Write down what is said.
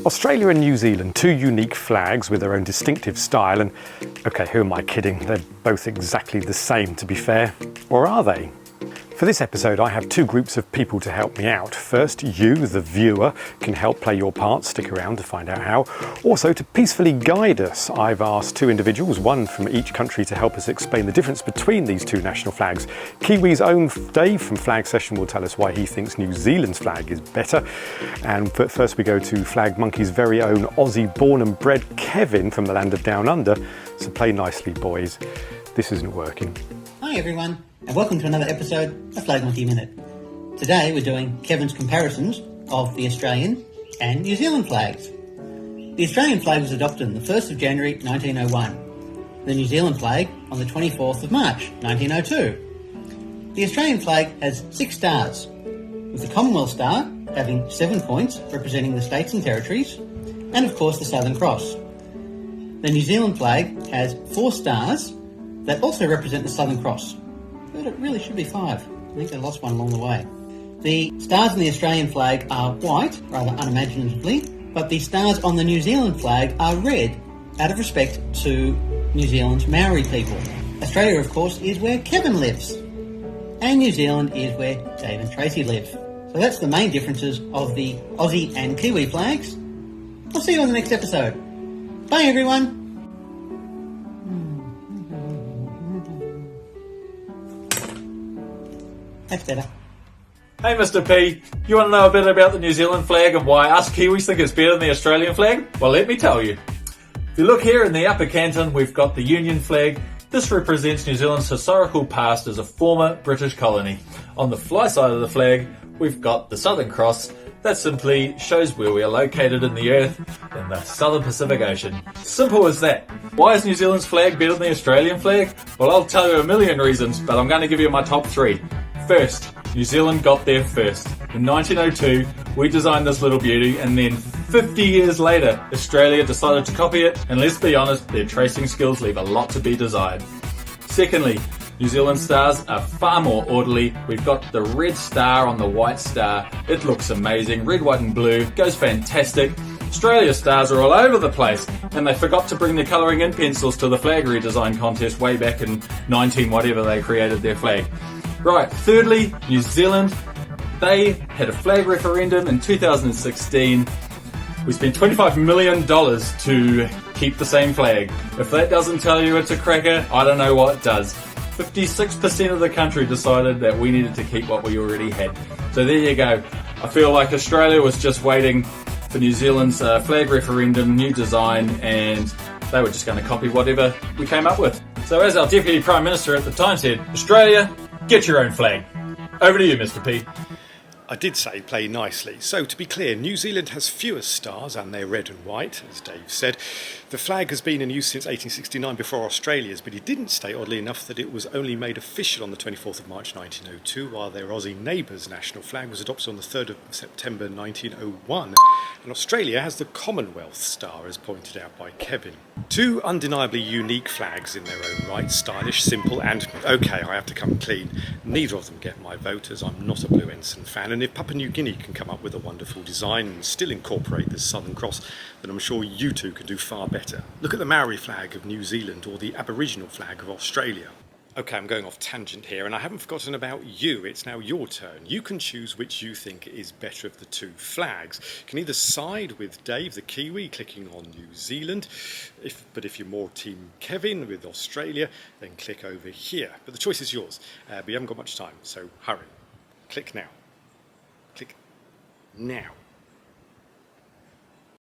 Australia and New Zealand, two unique flags with their own distinctive style, and okay, who am I kidding? They're both exactly the same, to be fair. Or are they? For this episode, I have two groups of people to help me out. First, you, the viewer, can help play your part. Stick around to find out how. Also, to peacefully guide us, I've asked two individuals, one from each country, to help us explain the difference between these two national flags. Kiwi's own Dave from Flag Session will tell us why he thinks New Zealand's flag is better. And first we go to Flag Monkey's very own Aussie born and bred Kevin from the land of Down Under. So play nicely, boys. This isn't working. Hi everyone, and welcome to another episode of Flag Monkey Minute. Today we're doing Kevin's comparisons of the Australian and New Zealand flags. The Australian flag was adopted on the 1st of January 1901. The New Zealand flag on the 24th of March 1902. The Australian flag has 6 stars, with the Commonwealth Star having 7 points representing the states and territories, and of course the Southern Cross. The New Zealand flag has 4 stars that also represent the Southern Cross, but it really should be 5. I think they lost one along the way. The stars in the Australian flag are white, rather unimaginatively, but the stars on the New Zealand flag are red, out of respect to New Zealand's Maori people. Australia, of course, is where Kevin lives, and New Zealand is where Dave and Tracy live. So that's the main differences of the Aussie and Kiwi flags. I'll see you on the next episode. Bye everyone! That's better. Hey Mr. P, you want to know a bit about the New Zealand flag and why us Kiwis think it's better than the Australian flag? Well, let me tell you. If you look here in the upper canton, we've got the Union flag. This represents New Zealand's historical past as a former British colony. On the fly side of the flag, we've got the Southern Cross. That simply shows where we are located in the earth, in the Southern Pacific Ocean. Simple as that. Why is New Zealand's flag better than the Australian flag? Well, I'll tell you a million reasons, but I'm going to give you my top 3. First, New Zealand got there first. In 1902, we designed this little beauty, and then 50 years later, Australia decided to copy it, and let's be honest, their tracing skills leave a lot to be desired. Secondly, New Zealand stars are far more orderly. We've got the red star on the white star. It looks amazing. Red, white and blue. Goes fantastic. Australia's stars are all over the place, and they forgot to bring the colouring in pencils to the flag redesign contest way back in 19 whatever they created their flag. Right, thirdly, New Zealand, they had a flag referendum in 2016. We spent $25 million to keep the same flag. If that doesn't tell you it's a cracker, I don't know what does. 56% of the country decided that we needed to keep what we already had. So there you go. I feel like Australia was just waiting for New Zealand's flag referendum, new design, and they were just going to copy whatever we came up with. So as our Deputy Prime Minister at the time said, Australia, get your own flag. Over to you, Mr. P. I did say play nicely. So to be clear, New Zealand has fewer stars and they're red and white, as Dave said. The flag has been in use since 1869 before Australia's, but he didn't state, oddly enough, that it was only made official on the 24th of March 1902, while their Aussie neighbours' national flag was adopted on the 3rd of September 1901. And Australia has the Commonwealth Star, as pointed out by Kevin. Two undeniably unique flags in their own right, stylish, simple, and, okay, I have to come clean, neither of them get my vote, as I'm not a Blue Ensign fan. And if Papua New Guinea can come up with a wonderful design and still incorporate the Southern Cross, then I'm sure you two can do far better. Look at the Maori flag of New Zealand or the Aboriginal flag of Australia. Okay, I'm going off tangent here, and I haven't forgotten about you. It's now your turn. You can choose which you think is better of the two flags. You can either side with Dave, the Kiwi, clicking on New Zealand, but if you're more Team Kevin with Australia, then click over here. But the choice is yours. But you haven't got much time, so hurry. Click now. Click now.